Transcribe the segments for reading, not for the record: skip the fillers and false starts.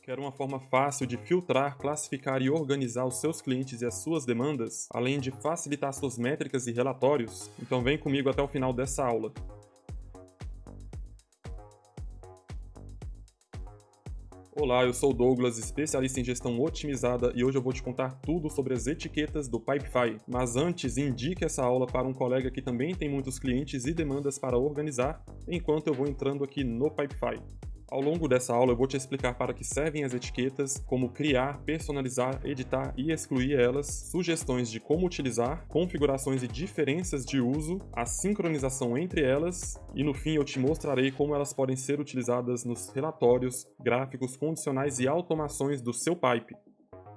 Quer uma forma fácil de filtrar, classificar e organizar os seus clientes e as suas demandas, além de facilitar suas métricas e relatórios? Então vem comigo até o final dessa aula. Olá, eu sou o Douglas, especialista em gestão otimizada, e hoje eu vou te contar tudo sobre as etiquetas do Pipefy. Mas antes, indique essa aula para um colega que também tem muitos clientes e demandas para organizar, enquanto eu vou entrando aqui no Pipefy. Ao longo dessa aula eu vou te explicar para que servem as etiquetas, como criar, personalizar, editar e excluir elas, sugestões de como utilizar, configurações e diferenças de uso, a sincronização entre elas e no fim eu te mostrarei como elas podem ser utilizadas nos relatórios, gráficos, condicionais e automações do seu pipe.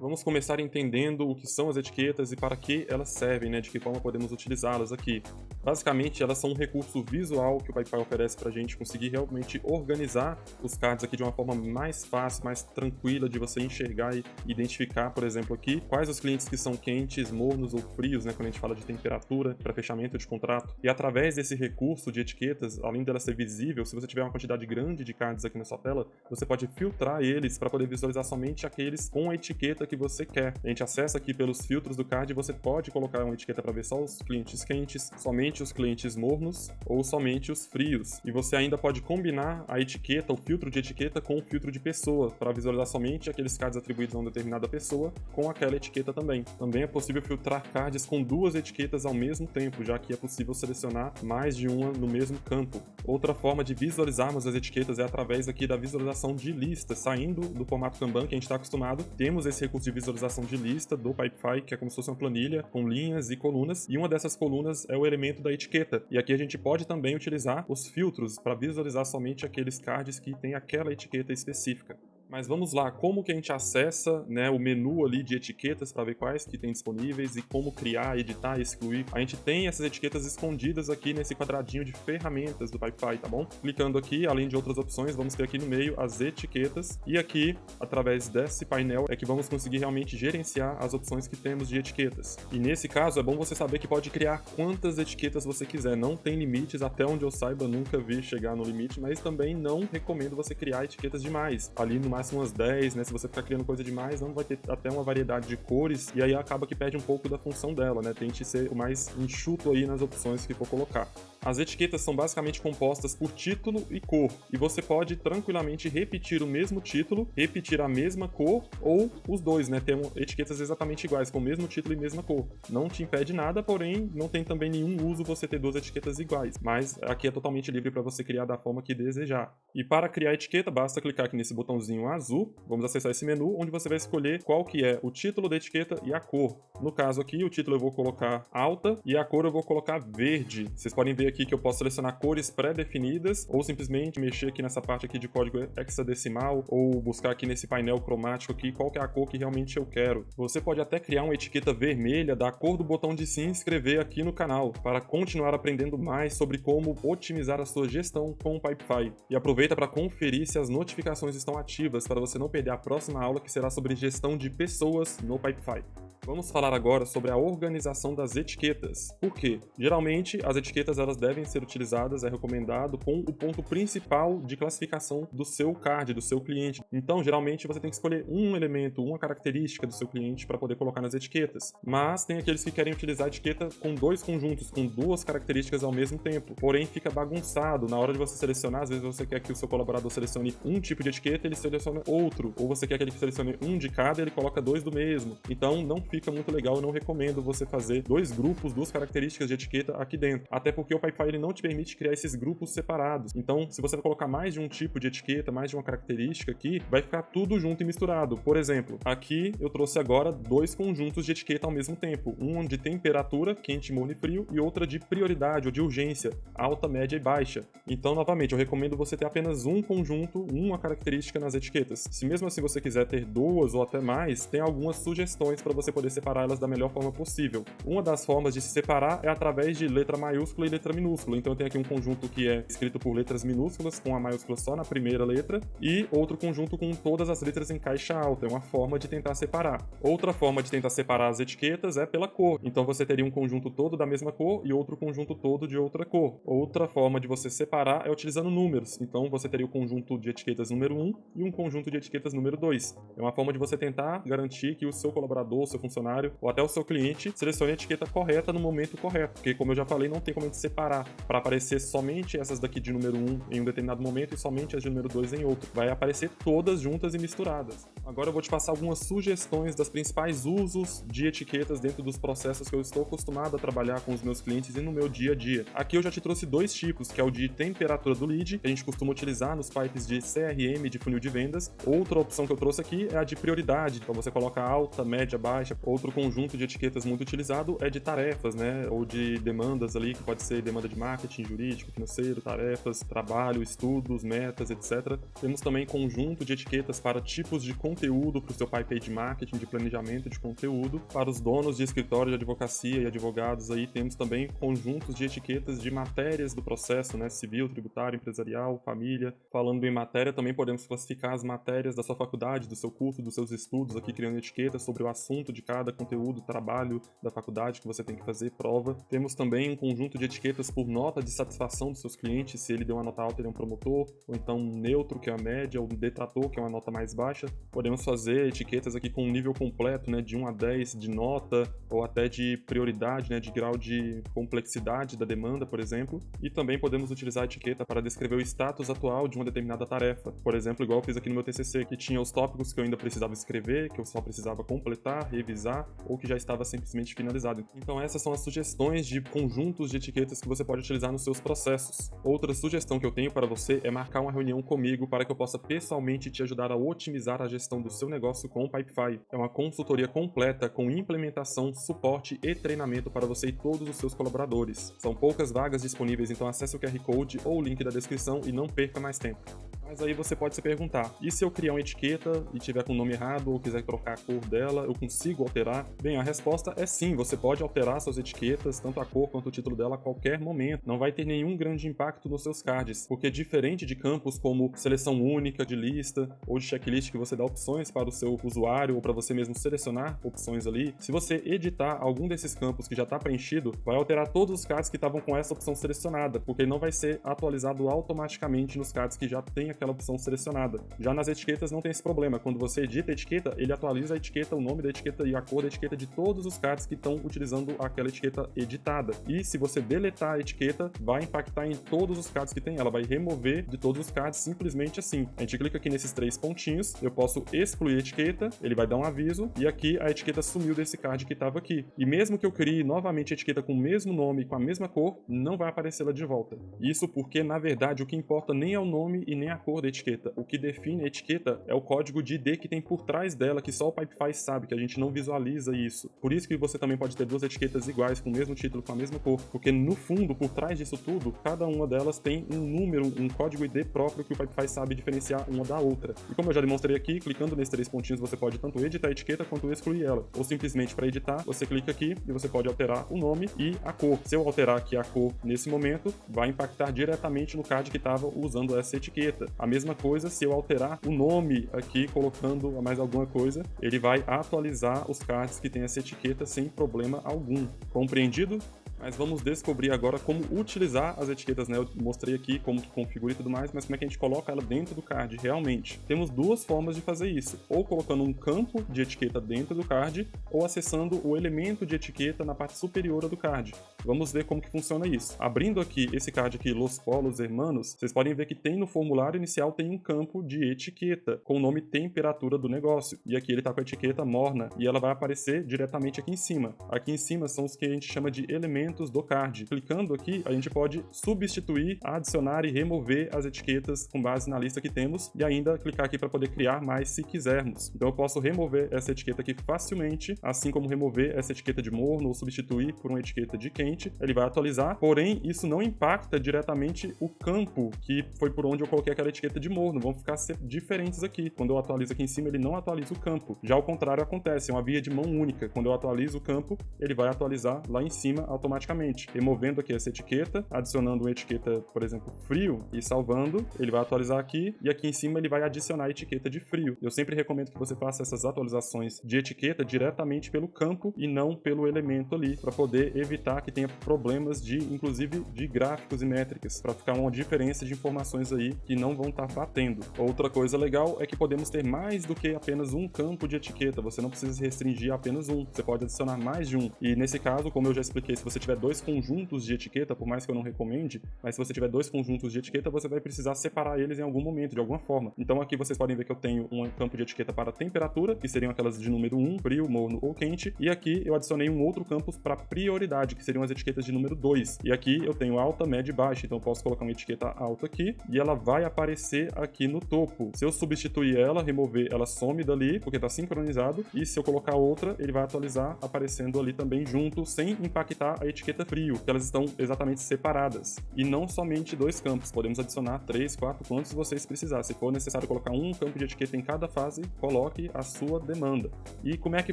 Vamos começar entendendo o que são as etiquetas e para que elas servem, de que forma podemos utilizá-las aqui. Basicamente, elas são um recurso visual que o Pipefy oferece para a gente conseguir realmente organizar os cards aqui de uma forma mais fácil, mais tranquila de você enxergar e identificar, por exemplo, aqui, quais os clientes que são quentes, mornos ou frios, quando a gente fala de temperatura para fechamento de contrato. E através desse recurso de etiquetas, além dela ser visível, se você tiver uma quantidade grande de cards aqui na sua tela, você pode filtrar eles para poder visualizar somente aqueles com a etiqueta que você quer. A gente acessa aqui pelos filtros do card e você pode colocar uma etiqueta para ver só os clientes quentes, somente os clientes mornos ou somente os frios. E você ainda pode combinar a etiqueta, o filtro de etiqueta com o filtro de pessoa, para visualizar somente aqueles cards atribuídos a uma determinada pessoa com aquela etiqueta também. Também é possível filtrar cards com duas etiquetas ao mesmo tempo, já que é possível selecionar mais de uma no mesmo campo. Outra forma de visualizarmos as etiquetas é através aqui da visualização de listas, saindo do formato Kanban que a gente está acostumado. Temos esse recurso de visualização de lista do Pipefy, que é como se fosse uma planilha com linhas e colunas, e uma dessas colunas é o elemento da etiqueta. E aqui a gente pode também utilizar os filtros para visualizar somente aqueles cards que têm aquela etiqueta específica. Mas vamos lá, como que a gente acessa o menu ali de etiquetas para ver quais que tem disponíveis e como criar, editar e excluir. A gente tem essas etiquetas escondidas aqui nesse quadradinho de ferramentas do Pipefy, tá bom? Clicando aqui, além de outras opções, vamos ter aqui no meio as etiquetas e aqui, através desse painel, é que vamos conseguir realmente gerenciar as opções que temos de etiquetas. E nesse caso, é bom você saber que pode criar quantas etiquetas você quiser. Não tem limites, até onde eu saiba, nunca vi chegar no limite, mas também não recomendo você criar etiquetas demais. Ali no máximo umas 10, Se você ficar criando coisa demais, não vai ter até uma variedade de cores e aí acaba que perde um pouco da função dela, Tente ser o mais enxuto aí nas opções que for colocar. As etiquetas são basicamente compostas por título e cor, e você pode tranquilamente repetir o mesmo título, repetir a mesma cor, ou os dois, Ter etiquetas exatamente iguais, com o mesmo título e mesma cor. Não te impede nada, porém não tem também nenhum uso você ter duas etiquetas iguais, mas aqui é totalmente livre para você criar da forma que desejar. E para criar a etiqueta, basta clicar aqui nesse botãozinho azul, vamos acessar esse menu, onde você vai escolher qual que é o título da etiqueta e a cor. No caso aqui, o título eu vou colocar alta e a cor eu vou colocar verde. Vocês podem ver aqui que eu posso selecionar cores pré-definidas ou simplesmente mexer aqui nessa parte aqui de código hexadecimal ou buscar aqui nesse painel cromático aqui qual que é a cor que realmente eu quero. Você pode até criar uma etiqueta vermelha da cor do botão de se inscrever aqui no canal para continuar aprendendo mais sobre como otimizar a sua gestão com o Pipefy. E aproveita para conferir se as notificações estão ativas para você não perder a próxima aula que será sobre gestão de pessoas no Pipefy. Vamos falar agora sobre a organização das etiquetas. Por quê? Geralmente, as etiquetas elas devem ser utilizadas, é recomendado, com o ponto principal de classificação do seu card, do seu cliente. Então, geralmente, você tem que escolher um elemento, uma característica do seu cliente para poder colocar nas etiquetas. Mas tem aqueles que querem utilizar a etiqueta com dois conjuntos, com duas características ao mesmo tempo. Porém, fica bagunçado. Na hora de você selecionar, às vezes você quer que o seu colaborador selecione um tipo de etiqueta, ele seleciona outro. Ou você quer que ele selecione um de cada, ele coloca dois do mesmo. Então, não fica muito legal, eu não recomendo você fazer dois grupos, duas características de etiqueta aqui dentro. Até porque o Pipefy ele não te permite criar esses grupos separados. Então, se você colocar mais de um tipo de etiqueta, mais de uma característica aqui, vai ficar tudo junto e misturado. Por exemplo, aqui eu trouxe agora dois conjuntos de etiqueta ao mesmo tempo. Um de temperatura, quente, morno e frio, e outra de prioridade ou de urgência, alta, média e baixa. Então, novamente, eu recomendo você ter apenas um conjunto, uma característica nas etiquetas. Se mesmo assim você quiser ter duas ou até mais, tem algumas sugestões para você poder separar elas da melhor forma possível. Uma das formas de se separar é através de letra maiúscula e letra minúscula. Então eu tenho aqui um conjunto que é escrito por letras minúsculas, com a maiúscula só na primeira letra, e outro conjunto com todas as letras em caixa alta. É uma forma de tentar separar. Outra forma de tentar separar as etiquetas é pela cor. Então você teria um conjunto todo da mesma cor e outro conjunto todo de outra cor. Outra forma de você separar é utilizando números. Então você teria o conjunto de etiquetas número 1 e um conjunto de etiquetas número 2. É uma forma de você tentar garantir que o seu colaborador, o seu funcionário ou até o seu cliente selecione a etiqueta correta no momento correto, porque como eu já falei, não tem como a gente separar para aparecer somente essas daqui de número 1 em um determinado momento e somente as de número 2 em outro. Vai aparecer todas juntas e misturadas. Agora eu vou te passar algumas sugestões das principais usos de etiquetas dentro dos processos que eu estou acostumado a trabalhar com os meus clientes e no meu dia a dia. Aqui eu já te trouxe dois tipos, que é o de temperatura do lead, que a gente costuma utilizar nos pipes de CRM, de funil de vendas. Outra opção que eu trouxe aqui é a de prioridade, então você coloca alta, média, baixa. Outro conjunto de etiquetas muito utilizado é de tarefas, né, ou de demandas ali, que pode ser demanda de marketing, jurídico, financeiro, tarefas, trabalho, estudos, metas, etc. Temos também conjunto de etiquetas para tipos de conteúdo para o seu pipe de marketing, de planejamento de conteúdo. Para os donos de escritório de advocacia e advogados aí, temos também conjuntos de etiquetas de matérias do processo, né, civil, tributário, empresarial, família. Falando em matéria, também podemos classificar as matérias da sua faculdade, do seu curso, dos seus estudos, aqui criando etiquetas sobre o assunto de cada conteúdo, trabalho da faculdade que você tem que fazer, prova. Temos também um conjunto de etiquetas por nota de satisfação dos seus clientes, se ele deu uma nota alta, ele é um promotor, ou então um neutro, que é a média, ou um detrator, que é uma nota mais baixa. Podemos fazer etiquetas aqui com um nível completo, né, de 1 a 10 de nota, ou até de prioridade, né, de grau de complexidade da demanda, por exemplo. E também podemos utilizar a etiqueta para descrever o status atual de uma determinada tarefa. Por exemplo, igual eu fiz aqui no meu TCC, que tinha os tópicos que eu ainda precisava escrever, que eu só precisava completar, revisar, ou que já estava simplesmente finalizado. Então essas são as sugestões de conjuntos de etiquetas que você pode utilizar nos seus processos. Outra sugestão que eu tenho para você é marcar uma reunião comigo para que eu possa pessoalmente te ajudar a otimizar a gestão do seu negócio com o Pipefy. É uma consultoria completa com implementação, suporte e treinamento para você e todos os seus colaboradores. São poucas vagas disponíveis, então acesse o QR Code ou o link da descrição e não perca mais tempo. Mas aí você pode se perguntar, e se eu criar uma etiqueta e tiver com o nome errado ou quiser trocar a cor dela, eu consigo alterar? Bem, a resposta é sim, você pode alterar suas etiquetas, tanto a cor quanto o título dela, a qualquer momento. Não vai ter nenhum grande impacto nos seus cards, porque diferente de campos como seleção única de lista ou de checklist que você dá opções para o seu usuário ou para você mesmo selecionar opções ali, se você editar algum desses campos que já está preenchido, vai alterar todos os cards que estavam com essa opção selecionada, porque ele não vai ser atualizado automaticamente nos cards que já tem aquela opção selecionada. Já nas etiquetas não tem esse problema. Quando você edita a etiqueta, ele atualiza a etiqueta, o nome da etiqueta e a cor da etiqueta de todos os cards que estão utilizando aquela etiqueta editada. E se você deletar a etiqueta, vai impactar em todos os cards que tem. Ela vai remover de todos os cards simplesmente assim. A gente clica aqui nesses três pontinhos, eu posso excluir a etiqueta, ele vai dar um aviso e aqui a etiqueta sumiu desse card que estava aqui. E mesmo que eu crie novamente a etiqueta com o mesmo nome e com a mesma cor, não vai aparecer ela de volta. Isso porque, na verdade, o que importa nem é o nome e nem a cor da etiqueta. O que define a etiqueta é o código de ID que tem por trás dela, que só o Pipefy sabe, que a gente não visualiza isso. Por isso que você também pode ter duas etiquetas iguais, com o mesmo título, com a mesma cor, porque no fundo, por trás disso tudo, cada uma delas tem um número, um código ID próprio que o Pipefy sabe diferenciar uma da outra. E como eu já demonstrei aqui, clicando nesses três pontinhos, você pode tanto editar a etiqueta quanto excluir ela. Ou simplesmente para editar, você clica aqui e você pode alterar o nome e a cor. Se eu alterar aqui a cor nesse momento, vai impactar diretamente no card que estava usando essa etiqueta. A mesma coisa, se eu alterar o nome aqui, colocando mais alguma coisa, ele vai atualizar os cards que tem essa etiqueta sem problema algum. Compreendido? Mas vamos descobrir agora como utilizar as etiquetas, né? Eu mostrei aqui como que configura e tudo mais, mas como é que a gente coloca ela dentro do card realmente. Temos duas formas de fazer isso, ou colocando um campo de etiqueta dentro do card, ou acessando o elemento de etiqueta na parte superior do card. Vamos ver como que funciona isso. Abrindo aqui esse card aqui, Los Polos Hermanos, vocês podem ver que tem no formulário inicial tem um campo de etiqueta, com o nome temperatura do negócio. E aqui ele está com a etiqueta morna, e ela vai aparecer diretamente aqui em cima. Aqui em cima são os que a gente chama de elementos elementos do card. Clicando aqui, a gente pode substituir, adicionar e remover as etiquetas com base na lista que temos e ainda clicar aqui para poder criar mais se quisermos. Então eu posso remover essa etiqueta aqui facilmente, assim como remover essa etiqueta de morno ou substituir por uma etiqueta de quente. Ele vai atualizar, porém isso não impacta diretamente o campo que foi por onde eu coloquei aquela etiqueta de morno. Vão ficar diferentes aqui. Quando eu atualizo aqui em cima, ele não atualiza o campo. Já o contrário acontece, é uma via de mão única. Quando eu atualizo o campo, ele vai atualizar lá em cima automaticamente. Removendo aqui essa etiqueta, adicionando uma etiqueta, por exemplo, frio e salvando, ele vai atualizar aqui e aqui em cima ele vai adicionar a etiqueta de frio. Eu sempre recomendo que você faça essas atualizações de etiqueta diretamente pelo campo e não pelo elemento ali, para poder evitar que tenha problemas inclusive de gráficos e métricas, para ficar uma diferença de informações aí que não vão estar batendo. Outra coisa legal é que podemos ter mais do que apenas um campo de etiqueta. Você não precisa se restringir a apenas um, você pode adicionar mais de um. E nesse caso, como eu já expliquei, se você tiver dois conjuntos de etiqueta, por mais que eu não recomende, mas se você tiver dois conjuntos de etiqueta, você vai precisar separar eles em algum momento, de alguma forma. Então aqui vocês podem ver que eu tenho um campo de etiqueta para temperatura, que seriam aquelas de número 1, frio, morno ou quente, e aqui eu adicionei um outro campo para prioridade, que seriam as etiquetas de número 2. E aqui eu tenho alta, média e baixa, então eu posso colocar uma etiqueta alta aqui, e ela vai aparecer aqui no topo. Se eu substituir ela, remover, ela some dali, porque está sincronizado, e se eu colocar outra, ele vai atualizar aparecendo ali também junto, sem impactar a etiqueta frio, que elas estão exatamente separadas. E não somente dois campos, podemos adicionar 3, 4, quantos vocês precisarem. Se for necessário colocar um campo de etiqueta em cada fase, coloque a sua demanda. E como é que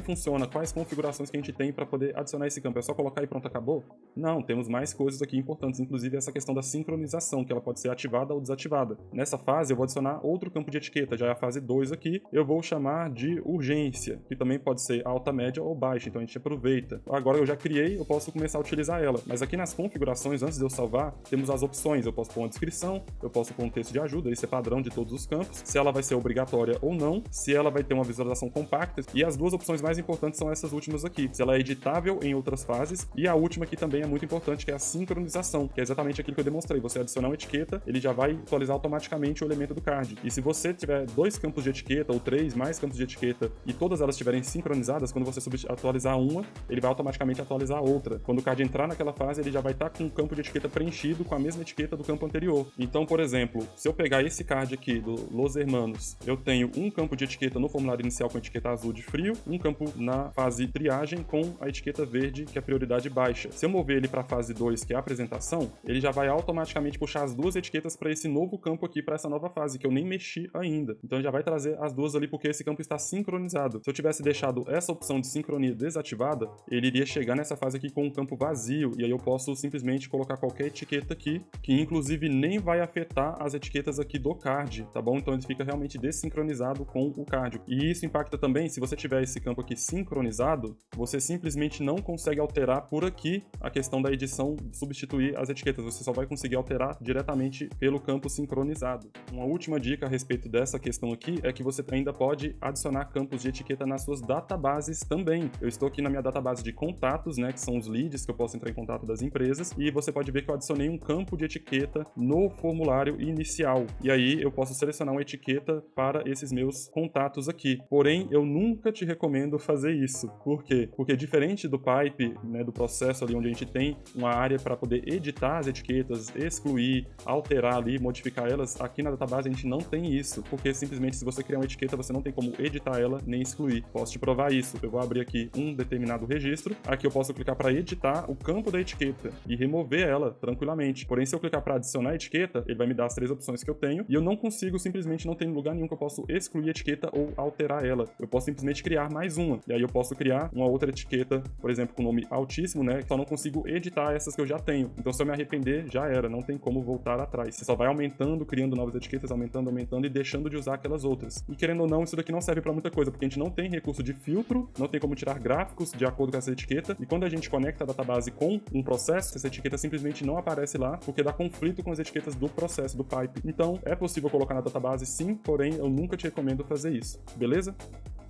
funciona? Quais configurações que a gente tem para poder adicionar esse campo? É só colocar e pronto, acabou? Não, temos mais coisas aqui importantes, inclusive essa questão da sincronização, que ela pode ser ativada ou desativada. Nessa fase eu vou adicionar outro campo de etiqueta, já é a fase 2 aqui, eu vou chamar de urgência, que também pode ser alta, média ou baixa, então a gente aproveita. Agora eu já criei, eu posso começar a utilizar ela, mas aqui nas configurações, antes de eu salvar, temos as opções, eu posso pôr uma descrição, eu posso pôr um texto de ajuda, esse é padrão de todos os campos, se ela vai ser obrigatória ou não, se ela vai ter uma visualização compacta, e as duas opções mais importantes são essas últimas aqui, se ela é editável em outras fases, e a última aqui também é muito importante, que é a sincronização, que é exatamente aquilo que eu demonstrei, você adicionar uma etiqueta, ele já vai atualizar automaticamente o elemento do card, e se você tiver dois campos de etiqueta, ou 3 mais campos de etiqueta, e todas elas estiverem sincronizadas, quando você atualizar uma, ele vai automaticamente atualizar a outra. Quando o card entrar naquela fase, ele já vai estar com o campo de etiqueta preenchido com a mesma etiqueta do campo anterior. Então, por exemplo, se eu pegar esse card aqui do Los Hermanos, eu tenho um campo de etiqueta no formulário inicial com a etiqueta azul de frio, um campo na fase triagem com a etiqueta verde, que é a prioridade baixa. Se eu mover ele para a fase 2, que é a apresentação, ele já vai automaticamente puxar as duas etiquetas para esse novo campo aqui, para essa nova fase, que eu nem mexi ainda. Então, ele já vai trazer as duas ali, porque esse campo está sincronizado. Se eu tivesse deixado essa opção de sincronia desativada, ele iria chegar nessa fase aqui com um campo vazio, e aí eu posso simplesmente colocar qualquer etiqueta aqui, que inclusive nem vai afetar as etiquetas aqui do card, tá bom? Então ele fica realmente desincronizado com o card. E isso impacta também, se você tiver esse campo aqui sincronizado, você simplesmente não consegue alterar por aqui a questão da edição, substituir as etiquetas, você só vai conseguir alterar diretamente pelo campo sincronizado. Uma última dica a respeito dessa questão aqui é que você ainda pode adicionar campos de etiqueta nas suas databases também. Eu estou aqui na minha database de contatos, né, que são os leads que eu posso entrar em contato das empresas, e você pode ver que eu adicionei um campo de etiqueta no formulário inicial. E aí eu posso selecionar uma etiqueta para esses meus contatos aqui. Porém, eu nunca te recomendo fazer isso. Por quê? Porque diferente do Pipe, né, do processo ali onde a gente tem uma área para poder editar as etiquetas, excluir, alterar ali, modificar elas, aqui na database a gente não tem isso, porque simplesmente se você criar uma etiqueta, você não tem como editar ela nem excluir. Posso te provar isso. Eu vou abrir aqui um determinado registro, aqui eu posso clicar para editar o campo da etiqueta e remover ela tranquilamente. Porém, se eu clicar para adicionar a etiqueta, ele vai me dar as 3 opções que eu tenho, e eu não consigo, simplesmente não tem lugar nenhum que eu posso excluir a etiqueta ou alterar ela. Eu posso simplesmente criar mais uma, e aí eu posso criar uma outra etiqueta, por exemplo, com nome altíssimo, né, só não consigo editar essas que eu já tenho. Então, se eu me arrepender, já era, não tem como voltar atrás. Você só vai aumentando, criando novas etiquetas, aumentando e deixando de usar aquelas outras. E querendo ou não, isso daqui não serve para muita coisa, porque a gente não tem recurso de filtro, não tem como tirar gráficos de acordo com essa etiqueta, e quando a gente conecta a database com um processo, essa etiqueta simplesmente não aparece lá, porque dá conflito com as etiquetas do processo, do pipe. Então, é possível colocar na database sim, porém eu nunca te recomendo fazer isso, beleza?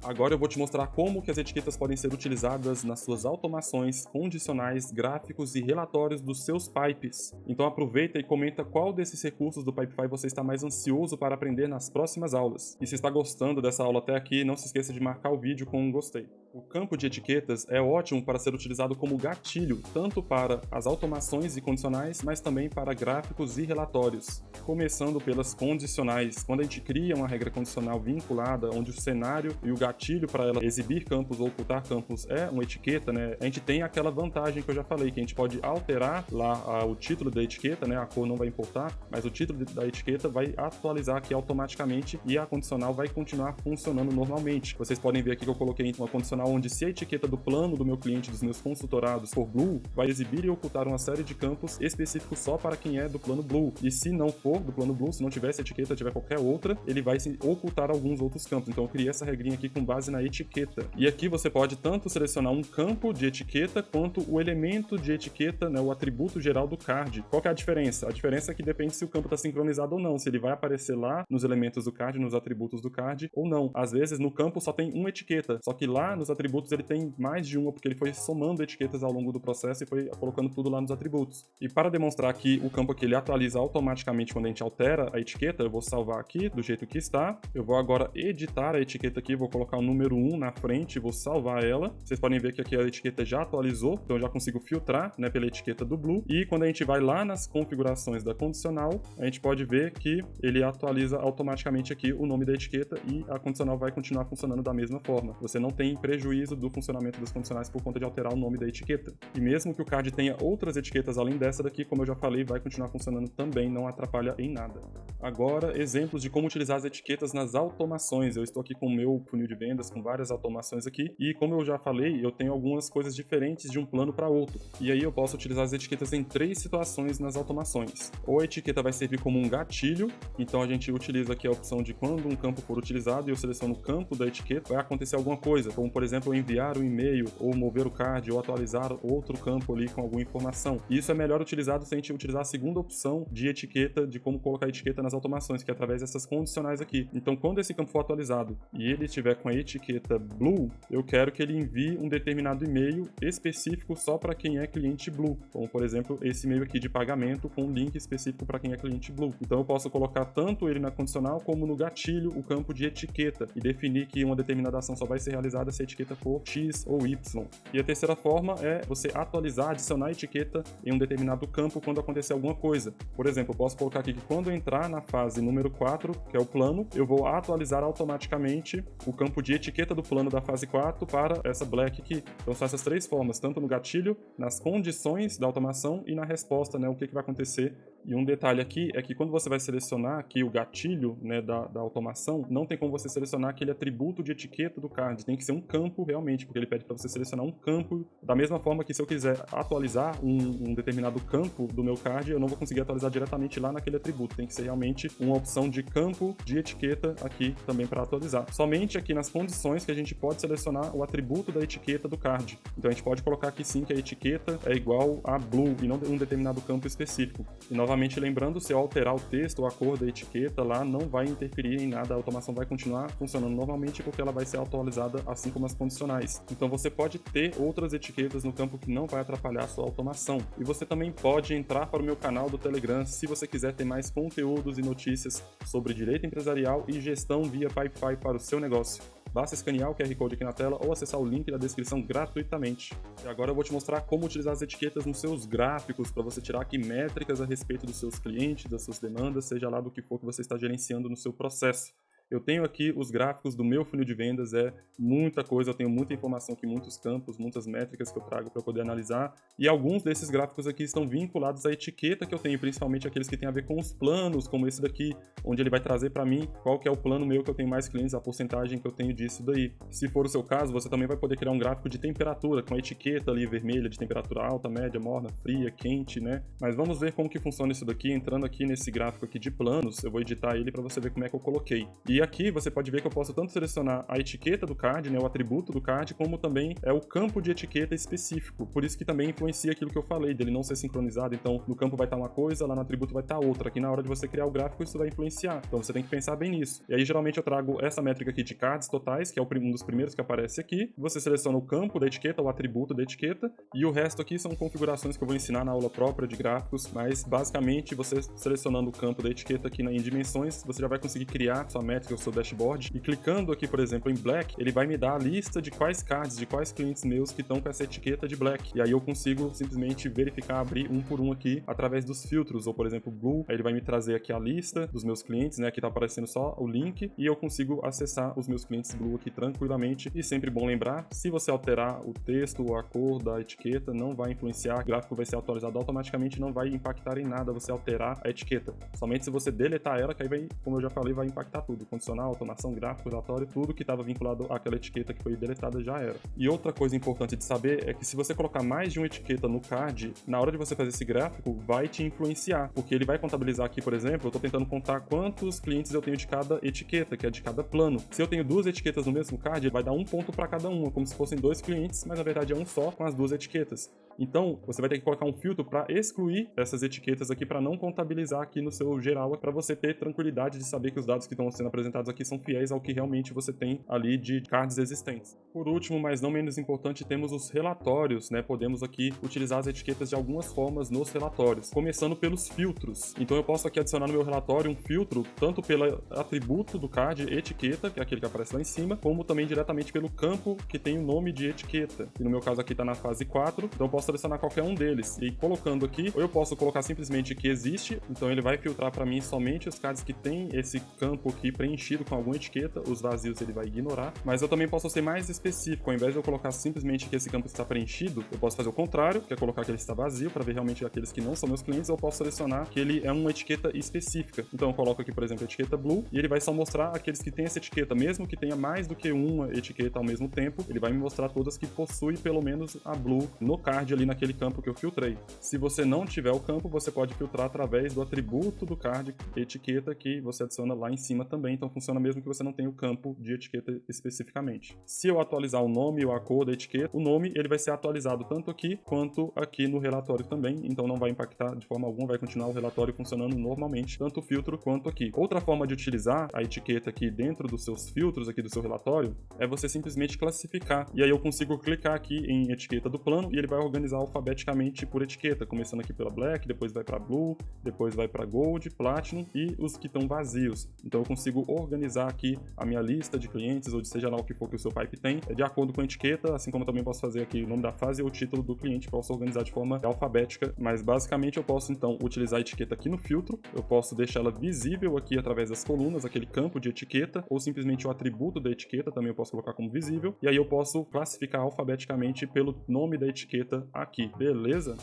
Agora eu vou te mostrar como que as etiquetas podem ser utilizadas nas suas automações, condicionais, gráficos e relatórios dos seus pipes. Então aproveita e comenta qual desses recursos do Pipefy você está mais ansioso para aprender nas próximas aulas. E se está gostando dessa aula até aqui, não se esqueça de marcar o vídeo com um gostei. O campo de etiquetas é ótimo para ser utilizado como gatilho, tanto para as automações e condicionais, mas também para gráficos e relatórios. Começando pelas condicionais. Quando a gente cria uma regra condicional vinculada, onde o cenário e o gatilho para ela exibir campos ou ocultar campos é uma etiqueta, né? A gente tem aquela vantagem que eu já falei, que a gente pode alterar lá o título da etiqueta, né? A cor não vai importar, mas o título da etiqueta vai atualizar aqui automaticamente e a condicional vai continuar funcionando normalmente. Vocês podem ver aqui que eu coloquei uma condicional onde se a etiqueta do plano do meu cliente, dos meus consultorados for Blue, vai exibir e ocultar uma série de campos específicos só para quem é do plano Blue. E se não for do plano Blue, se não tiver essa etiqueta, tiver qualquer outra, ele vai ocultar alguns outros campos. Então eu criei essa regrinha aqui com base na etiqueta. E aqui você pode tanto selecionar um campo de etiqueta quanto o elemento de etiqueta, né, o atributo geral do card. Qual que é a diferença? A diferença é que depende se o campo está sincronizado ou não, se ele vai aparecer lá nos elementos do card, nos atributos do card ou não. Às vezes no campo só tem uma etiqueta, só que lá nos atributos ele tem mais de uma, porque ele foi somando etiquetas ao longo do processo e foi colocando tudo lá nos atributos. E para demonstrar que o campo aqui ele atualiza automaticamente quando a gente altera a etiqueta, eu vou salvar aqui do jeito que está. Eu vou agora editar a etiqueta aqui, vou colocar o número 1 na frente, vou salvar ela. Vocês podem ver que aqui a etiqueta já atualizou, então eu já consigo filtrar, né, pela etiqueta do Blue. E quando a gente vai lá nas configurações da condicional, a gente pode ver que ele atualiza automaticamente aqui o nome da etiqueta e a condicional vai continuar funcionando da mesma forma. Você não tem prejuízo do funcionamento dos condicionais por conta de alterar o nome da etiqueta. E mesmo que o card tenha outras etiquetas além dessa daqui, como eu já falei, vai continuar funcionando também, não atrapalha em nada. Agora, exemplos de como utilizar as etiquetas nas automações. Eu estou aqui com o meu funil de vendas, com várias automações aqui, e como eu já falei, eu tenho algumas coisas diferentes de um plano para outro. E aí eu posso utilizar as etiquetas em 3 situações nas automações. Ou a etiqueta vai servir como um gatilho, então a gente utiliza aqui a opção de quando um campo for utilizado e eu seleciono o campo da etiqueta, vai acontecer alguma coisa, como por exemplo eu enviar um e-mail, ou mover o card, ou atualizar outro campo ali com alguma informação. E isso é melhor utilizado se a gente utilizar a segunda opção de etiqueta, de como colocar a etiqueta nas automações, que é através dessas condicionais aqui. Então quando esse campo for atualizado e ele estiver com a etiqueta Blue, eu quero que ele envie um determinado e-mail específico só para quem é cliente Blue, como por exemplo esse e-mail aqui de pagamento com um link específico para quem é cliente Blue. Então eu posso colocar tanto ele na condicional como no gatilho o campo de etiqueta e definir que uma determinada ação só vai ser realizada se a etiqueta for X ou Y. E a terceira forma é você atualizar, adicionar a etiqueta em um determinado campo quando acontecer alguma coisa. Por exemplo, eu posso colocar aqui que quando eu entrar na fase número 4, que é o plano, eu vou atualizar automaticamente o campo de etiqueta do plano da fase 4 para essa black aqui. Então são essas 3 formas, tanto no gatilho, nas condições da automação e na resposta, né, o que vai acontecer. E um detalhe aqui é que quando você vai selecionar aqui o gatilho, né, da automação, não tem como você selecionar aquele atributo de etiqueta do card, tem que ser um campo realmente, porque ele pede para você selecionar um campo, da mesma forma que se eu quiser atualizar um determinado campo do meu card, eu não vou conseguir atualizar diretamente lá naquele atributo, tem que ser realmente uma opção de campo de etiqueta aqui também para atualizar. Somente aqui nas condições que a gente pode selecionar o atributo da etiqueta do card. Então a gente pode colocar aqui sim que a etiqueta é igual a Blue e não um determinado campo específico. E novamente lembrando, se eu alterar o texto ou a cor da etiqueta lá, não vai interferir em nada, a automação vai continuar funcionando normalmente porque ela vai ser atualizada assim como as condicionais. Então você pode ter outras etiquetas no campo que não vai atrapalhar a sua automação. E você também pode entrar para o meu canal do Telegram se você quiser ter mais conteúdos e notícias sobre direito empresarial e gestão via Pipefy para o seu negócio. Basta escanear o QR Code aqui na tela ou acessar o link da descrição gratuitamente. E agora eu vou te mostrar como utilizar as etiquetas nos seus gráficos para você tirar aqui métricas a respeito dos seus clientes, das suas demandas, seja lá do que for que você está gerenciando no seu processo. Eu tenho aqui os gráficos do meu funil de vendas, é muita coisa, eu tenho muita informação aqui, muitos campos, muitas métricas que eu trago para poder analisar. E alguns desses gráficos aqui estão vinculados à etiqueta que eu tenho, principalmente aqueles que têm a ver com os planos, como esse daqui, onde ele vai trazer para mim qual que é o plano meu que eu tenho mais clientes, a porcentagem que eu tenho disso daí. Se for o seu caso, você também vai poder criar um gráfico de temperatura, com a etiqueta ali vermelha de temperatura alta, média, morna, fria, quente, né? Mas vamos ver como que funciona isso daqui, entrando aqui nesse gráfico aqui de planos, eu vou editar ele para você ver como é que eu coloquei. E aqui você pode ver que eu posso tanto selecionar a etiqueta do card, né, o atributo do card, como também é o campo de etiqueta específico. Por isso que também influencia aquilo que eu falei, dele não ser sincronizado. Então, no campo vai estar uma coisa, lá no atributo vai estar outra. Aqui na hora de você criar o gráfico, isso vai influenciar. Então, você tem que pensar bem nisso. E aí, geralmente, eu trago essa métrica aqui de cards totais, que é um dos primeiros que aparece aqui. Você seleciona o campo da etiqueta, o atributo da etiqueta, e o resto aqui são configurações que eu vou ensinar na aula própria de gráficos, mas, basicamente, você selecionando o campo da etiqueta aqui em dimensões, você já vai conseguir criar sua métrica que é o seu dashboard, e clicando aqui, por exemplo, em Black, ele vai me dar a lista de quais cards, de quais clientes meus que estão com essa etiqueta de Black. E aí eu consigo simplesmente verificar, abrir um por um aqui através dos filtros, ou por exemplo, Blue, aí ele vai me trazer aqui a lista dos meus clientes, né? Aqui tá aparecendo só o link e eu consigo acessar os meus clientes Blue aqui tranquilamente. E sempre bom lembrar, se você alterar o texto ou a cor da etiqueta, não vai influenciar, o gráfico vai ser atualizado automaticamente, não vai impactar em nada você alterar a etiqueta. Somente se você deletar ela, que aí vai, como eu já falei, vai impactar tudo, condicional, automação, gráfico, relatório, tudo que estava vinculado àquela etiqueta que foi deletada já era. E outra coisa importante de saber é que se você colocar mais de uma etiqueta no card, na hora de você fazer esse gráfico, vai te influenciar, porque ele vai contabilizar aqui, por exemplo, eu estou tentando contar quantos clientes eu tenho de cada etiqueta, que é de cada plano. Se eu tenho duas etiquetas no mesmo card, ele vai dar um ponto para cada uma, como se fossem dois clientes, mas na verdade é um só com as duas etiquetas. Então, você vai ter que colocar um filtro para excluir essas etiquetas aqui, para não contabilizar aqui no seu geral, para você ter tranquilidade de saber que os dados que estão sendo apresentados aqui são fiéis ao que realmente você tem ali de cards existentes. Por último, mas não menos importante, temos os relatórios, né? Podemos aqui utilizar as etiquetas de algumas formas nos relatórios, começando pelos filtros. Então eu posso aqui adicionar no meu relatório um filtro, tanto pelo atributo do card, etiqueta, que é aquele que aparece lá em cima, como também diretamente pelo campo que tem o nome de etiqueta. E no meu caso aqui está na fase 4, então eu posso selecionar qualquer um deles. E colocando aqui, ou eu posso colocar simplesmente que existe, então ele vai filtrar para mim somente os cards que tem esse campo aqui preenchido com alguma etiqueta, os vazios ele vai ignorar. Mas eu também posso ser mais específico, ao invés de eu colocar simplesmente que esse campo está preenchido, eu posso fazer o contrário, que é colocar que ele está vazio, para ver realmente aqueles que não são meus clientes, eu posso selecionar que ele é uma etiqueta específica. Então eu coloco aqui, por exemplo, a etiqueta Blue, e ele vai só mostrar aqueles que têm essa etiqueta, mesmo que tenha mais do que uma etiqueta ao mesmo tempo, ele vai me mostrar todas que possuem pelo menos a Blue no card ali naquele campo que eu filtrei. Se você não tiver o campo, você pode filtrar através do atributo do card etiqueta que você adiciona lá em cima também, então funciona mesmo que você não tenha o campo de etiqueta especificamente. Se eu atualizar o nome ou a cor da etiqueta, o nome ele vai ser atualizado tanto aqui quanto aqui no relatório também, então não vai impactar de forma alguma, vai continuar o relatório funcionando normalmente, tanto o filtro quanto aqui. Outra forma de utilizar a etiqueta aqui dentro dos seus filtros aqui do seu relatório é você simplesmente classificar, e aí eu consigo clicar aqui em etiqueta do plano e ele vai organizar alfabeticamente por etiqueta, começando aqui pela Black, depois vai para Blue, depois vai para Gold, Platinum e os que estão vazios. Então eu consigo organizar aqui a minha lista de clientes, ou de seja lá o que for que o seu pipe tem, de acordo com a etiqueta, assim como eu também posso fazer aqui o nome da fase e o título do cliente, posso organizar de forma alfabética, mas basicamente eu posso então utilizar a etiqueta aqui no filtro, eu posso deixar ela visível aqui através das colunas, aquele campo de etiqueta, ou simplesmente o atributo da etiqueta também eu posso colocar como visível, e aí eu posso classificar alfabeticamente pelo nome da etiqueta aqui, beleza?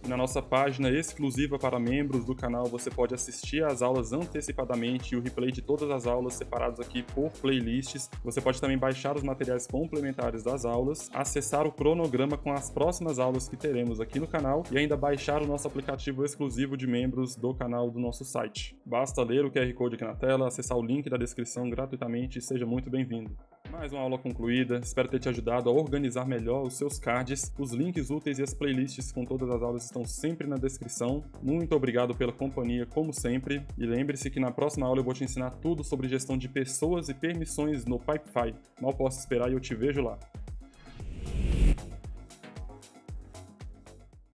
Na nossa página exclusiva para membros do canal, você pode assistir às aulas antecipadamente e o replay de todas as aulas separados aqui por playlists. Você pode também baixar os materiais complementares das aulas, acessar o cronograma com as próximas aulas que teremos aqui no canal e ainda baixar o nosso aplicativo exclusivo de membros do canal do nosso site. Basta ler o QR Code aqui na tela, acessar o link da descrição gratuitamente e seja muito bem-vindo. Mais uma aula concluída, espero ter te ajudado a organizar melhor os seus cards. Os links úteis e as playlists com todas as aulas estão sempre na descrição. Muito obrigado pela companhia, como sempre, e lembre-se que na próxima aula eu vou te ensinar tudo sobre gestão de pessoas e permissões no Pipefy. Mal posso esperar e eu te vejo lá.